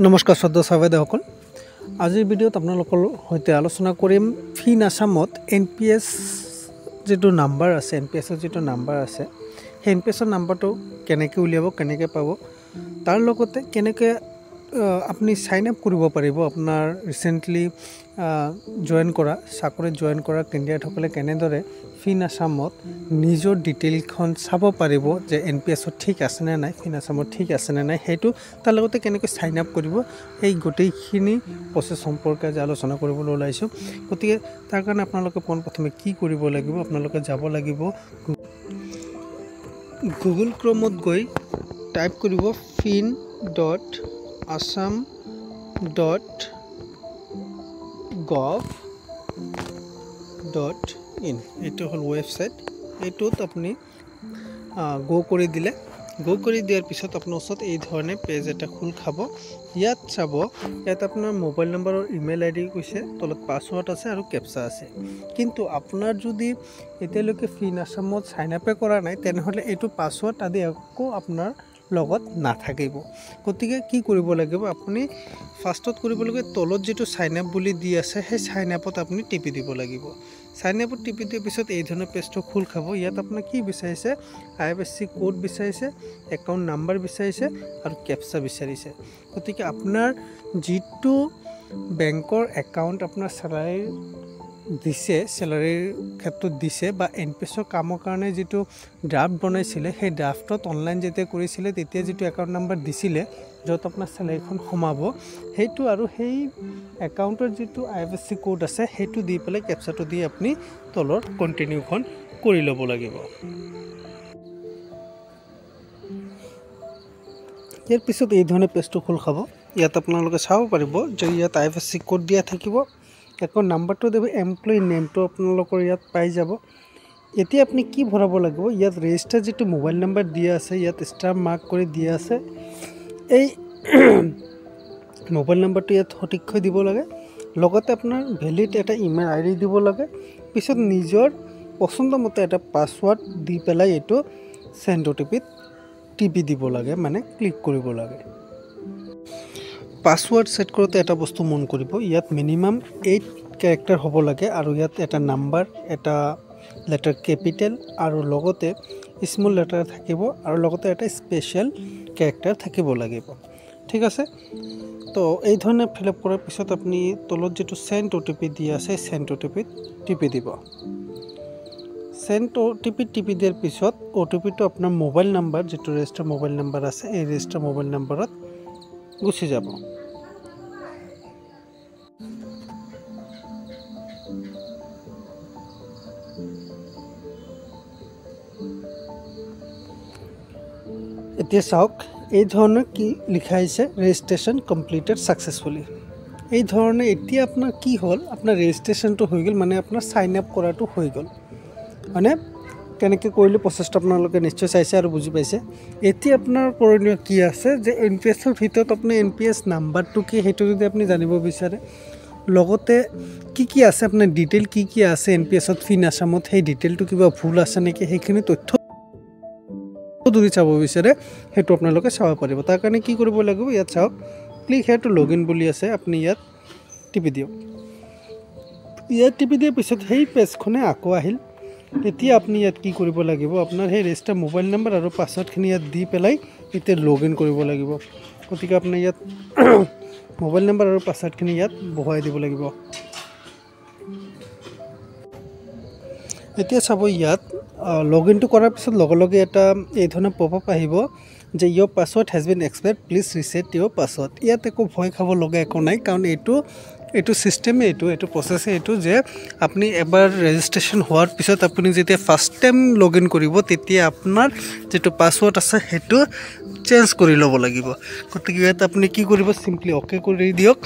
নমস্কাৰ শ্ৰদ্ধা চাবেদসকল আজিৰ ভিডিঅ'ত আপোনালোকৰ সৈতে আলোচনা কৰিম ফিন আসামত এনপিএছ যেটো নাম্বাৰ আছে এনপিএছৰ যেটো নাম্বাৰ আছে সেই এনপিএছৰ নাম্বাৰটো কেনেকৈ উলিয়াব কেনেকৈ পাব তাৰ লগতে কেনেকৈ আপুনি সাইন আপ কৰিব পাৰিব আপোনাৰ ৰিসেন্টলি জয়েন কৰা চাকৰিত জয়েন কৰা কেণ্ডিডেটসকলে কেনেদৰে ফিন আসামত নিজৰ ডিটেইলখন চাব পাৰিব যে এনপিএছৰ ঠিক আছে নে নাই ফিন আসামত ঠিক আছে নে নাই হেতু তাৰ লগতে কেনেকৈ সাইন আপ কৰিব এই গোটেইখিনি প্ৰসেস সম্পৰ্কে যে আলোচনা কৰিবলৈ ওলাইছো গতিকে তাৰ কাৰণে আপোনালোকে প্ৰথমে কি কৰিব লাগিব আপোনালোকে যাব লাগিব গুগল ক্ৰোমত গৈ টাইপ কৰিব fin.assam.gov.in এইটো হল ওয়েবসাইট এইটোত আপুনি গো কৰি দিলে গো কৰি দিয়াৰ পিছত আপোনাৰ ওচৰত এই ধৰণে পেজ এটা খুল খাব ইয়াত চাব ইয়াত আপোনাৰ মোবাইল নম্বৰ আৰু ইমেইল আইডি কৈছে তলত পাসওয়াৰ্ড আছে আৰু ক্যাপচা আছে কিন্তু আপোনাৰ যদি এতিয়ালৈকে ফিন আসামত সাইন আপ কৰা নাই তেনেহলে এইটো পাসওয়াৰ্ড আদি আকৌ আপোনাৰ লগত নাথাকিব গতিকে কি কৰিব লাগিব আপুনি ফাৰ্ষ্টত কৰিব লাগে তলত যেটো সাইন আপ বুলি দি আছে সেই সাইন আপত আপুনি টিপি দিব লাগিব সাইন আপত টিপি দিয়াৰ পিছত এই ধৰণৰ পেজটো খুল খাব ইয়াত আপোনাৰ কি বিচাৰিছে আইএফএসসি কোড বিচাৰিছে একাউন্ট নাম্বাৰ বিচাৰিছে আৰু ক্যাপচা বিচাৰিছে গতিকে আপোনাৰ যেটো বেংকৰ একাউন্ট আপোনাৰ স্যালাৰি দিছে স্যালাৰিৰ ক্ষেত্ৰত দিছে বা এনপিএছৰ কামৰ কাৰণে যেটো ড্ৰাফট বনাইছিলে সেই ড্ৰাফটত অনলাইন যেতিয়া কৰিছিলে তেতিয়া যেটো একাউন্ট নাম্বাৰ দিছিলে যত আপোনাৰ স্যালাৰিখন সমাব হেতু আৰু সেই একাউন্টৰ যেটো আইএফএসসি কোড আছে হেতু দি পেলাই ক্যাপচাটো দি আপুনি তলৰ কন্টিনিউখন কৰি ল'ব লাগিব ইয়াৰ পিছত এই ধৰণে পেজটো খুল খাব ইয়াত আপোনালোকে চাব পাৰিব যে ইয়াত আইএফএসসি কোড দিয়া থাকিব একাউন্ট নাম্বাৰটো দেব এমপ্লয়ি নেমটো আপোনালোকৰ ইয়াত পাই যাব এতিয়া আপুনি কি ভৰাব লাগিব ইয়াত ৰেজিষ্টাৰ যেটো মোবাইল নাম্বাৰ দিয়া আছে ইয়াত ষ্টাৰ মাৰ্ক কৰি দিয়া আছে এই মোবাইল নাম্বাৰটো ইয়াত সঠিককৈ দিব লাগে লগতে আপোনাৰ ভ্যালিড এটা ইমেইল আইডি দিব লাগে পিছত নিজৰ পছন্দমতে এটা পাসওয়ার্ড দি পেলাই এটো সেন্ড ওটিপিত টিপি দিব লাগে মানে ক্লিক কৰিব লাগে পাসওয়াৰ্ড সেট কৰোতে এটা বস্তু মন কৰিব ইয়াত মিনিমাম 8 ক্যাৰেক্টাৰ হ'ব লাগে আৰু ইয়াত এটা নাম্বাৰ এটা লেটাৰ ক্যাপিটেল আৰু লগতে স্মল লেটাৰ থাকিব আৰু লগতে এটা স্পেশাল ক্যাৰেক্টাৰ থাকিব লাগিব ঠিক আছে তো এই ধৰণে ফিল আপ কৰাৰ পিছত আপুনি তলত যেটো সেন্ড ওটিপি দি আছে সেন্ড ওটিপিত টিপি দিব সেন্ড ওটিপি টিপি দিয়াৰ পিছত ওটিপিটো আপোনাৰ মোবাইল নাম্বাৰ যেটো ৰেজিষ্টাৰ মোবাইল নাম্বাৰ আছে এই ৰেজিষ্টাৰ মোবাইল নাম্বাৰত গুছি যাব এতিয়া চাওক এই ধৰণে কি লিখা আছে ৰেজিষ্ট্ৰেচন কমপ্লিটেড সাকসেসফুলি এই ধৰণে এতিয়া আপোনাৰ কি হল আপোনাৰ ৰেজিষ্ট্ৰেচনটো হৈ গল মানে আপোনাৰ সাইন আপ কৰাটো হৈ গল মানে কেনেকৈ কৰিলে প্ৰসেসটো আপোনালোকে নিশ্চয় চাইছে আৰু বুজি পাইছে এতিয়া আপোনাৰ কৰিনীয় কি আছে যে এনপিএছৰ ভিতৰত আপুনি এনপিএছ নাম্বাৰটো কি হেতু যদি আপুনি জানিব বিচাৰে লগতে কি আছে আপোনাৰ ডিটেইল কি আছে এনপিএছত ফিন আসামত সেই ডিটেইলটো কিবা ভুল আছে নেকি সেইখিনি তথ্য যদি চাব বিচাৰে হেতু আপোনালোকে চাব পাৰিব তাৰ কাৰণে কি কৰিব লাগিব ইয়াত চাওক ক্লিক হেয়াৰ টু লগইন বুলি আছে আপুনি ইয়াত টিপি দিয়ক ইয়াত টিপি দিয়াৰ পিছত সেই পেজখনে আকৌ আহিল এতিয়া আপুনি ইয়াত কি কৰিব লাগিব আপোনাৰ সেই ৰেজিষ্টাৰ মোবাইল নাম্বাৰ আৰু পাসওয়াৰ্ডখিনি ইয়াত দি পেলাই এতিয়া লগইন কৰিব লাগিব গতিকে আপুনি ইয়াত মোবাইল নাম্বাৰ আৰু পাসওয়াৰ্ডখিনি ইয়াত বহাই দিব লাগিব এতিয়া চাব ইয়াত লগইনটো কৰাৰ পিছত লগে এটা এই ধৰণৰ পপআপ আহিব যে your password has been expired please reset your password ইয়াত একো ভয় খাব লগা একো নাই কাৰণ এইটো সিস্টেমে এইটো প্ৰসেসে এইটো যে আপুনি এবাৰ ৰেজিষ্ট্ৰেচন হোৱাৰ পিছত আপুনি যেতিয়া ফাৰ্স্ট টাইম লগইন কৰিব তেতিয়া আপোনাৰ যেটো পাসওয়াৰ্ড আছে হেতু চেঞ্জ কৰি ল'ব লাগিব গতিকে ইয়াত আপুনি কি কৰিব সিম্পলি ওকে কৰি দিয়ক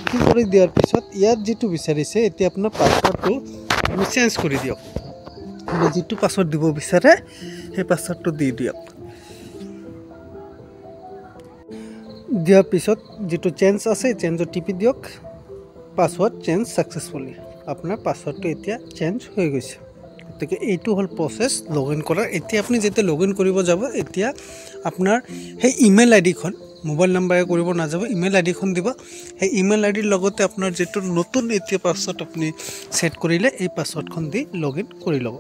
কি কৰি দিয়াৰ পিছত ইয়াত যেটো বিচাৰিছে এতিয়া আপোনাৰ পাসওয়াৰ্ডটো আপুনি চেঞ্জ কৰি দিয়ক আপুনি যেটো পাসওয়াৰ্ড দিব বিচাৰে সেই পাসওয়াৰ্ডটো দি দিয়ক দিয়াৰ পিছত যেটো চেঞ্জ আছে চেঞ্জত টিপি দিয়ক পাসওয়াৰ্ড চেঞ্জ সাকসেসফুলি আপোনাৰ পাসওয়াৰ্ডটো এতিয়া চেঞ্জ হৈ গৈছে গতিকে এইটো হল প্ৰসেস লগইন কৰাৰ এতিয়া আপুনি যেতিয়া লগইন কৰিব যাব এতিয়া আপোনাৰ সেই ইমেইল আইডিখন মোবাইল নাম্বাৰে কৰিব নাযাব, ইমেইল আইডিখন দিব। সেই ইমেইল আইডিৰ লগতে আপোনাৰ যিটো নতুন এতিয়া পাছৱৰ্ড আপুনি ছেট কৰিলে এই পাছৱৰ্ডখন দি লগ ইন কৰি ল'ব।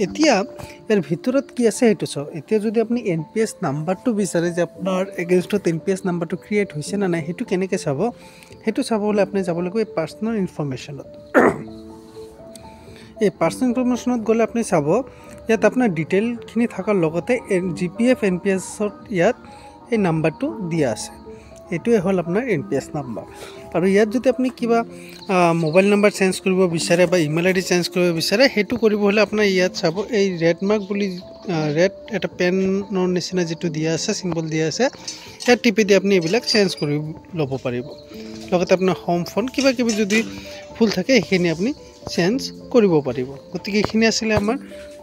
এতিয়া ইয়াৰ ভিতৰত কি আছে সেইটো চাওক। এতিয়া যদি আপুনি NPS নাম্বাৰটো বিচাৰে যে আপোনাৰ এগেইনষ্টত NPS নাম্বাৰটো ক্ৰিয়েট হৈছে নে নাই, সেইটো কেনেকৈ চাব, সেইটো চাবলৈ আপুনি যাব লাগিব এই পাৰ্চনেল ইনফৰমেশ্যনত। এই পাৰ্চনেল ইনফৰমেশ্যনত গ'লে আপুনি চাব ইয়াত আপোনাৰ ডিটেইলখিনি থকাৰ লগতে GPF NPSত ইয়াত এই নাম্বাৰটো দিয়া আছে। এইটোৱে হ'ল আপোনাৰ NPS নাম্বাৰ। আৰু ইয়াত যদি আপুনি কিবা মোবাইল নাম্বাৰ চেঞ্জ কৰিব বিচাৰে বা ইমেইল আইডি চেঞ্জ কৰিব বিচাৰে, সেইটো কৰিব হ'লে আপোনাৰ ইয়াত চাব এই ৰেড মাৰ্ক বুলি ৰেড এটা পেনৰ নিচিনা যিটো দিয়া আছে, চিম্বল দিয়া আছে, ইয়াত টিপি দি আপুনি এইবিলাক চেঞ্জ কৰি ল'ব পাৰিব। লগতে আপোনাৰ হোম ফোন কিবা কিবি যদি ভুল থাকে সেইখিনি আপুনি চেঞ্জ কৰিব পাৰিব। গতিকে এইখিনি আছিলে আমাৰ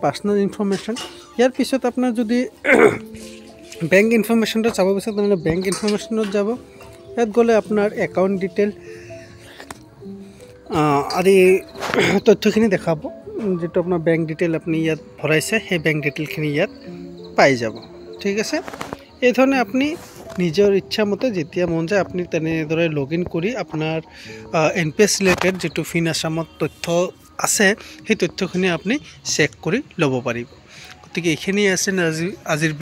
পাৰ্চনেল ইনফৰমেশ্যন। ইয়াৰ পিছত আপোনাৰ যদি বেংক ইনফৰমেশ্যনটো চাব বিচাৰে তেনেহ'লে বেংক ইনফৰমেশ্যনত যাব। ইয়াত গ'লে আপোনাৰ একাউণ্ট ডিটেইল আদি তথ্যখিনি দেখাব। যিটো আপোনাৰ বেংক ডিটেইল আপুনি ইয়াত ভৰাইছে সেই বেংক ডিটেইলখিনি ইয়াত পাই যাব। ঠিক আছে, এই ধৰণে আপুনি নিজৰ ইচ্ছামতে যেতিয়া মন যায় আপুনি তেনেদৰে লগ ইন কৰি আপোনাৰ NPS ৰিলেটেড যিটো ফিন আছামত তথ্য আছে সেই তথ্যখিনি আপুনি চেক কৰি ল'ব পাৰিব। গতিকে এইখিনি আছে আজিৰ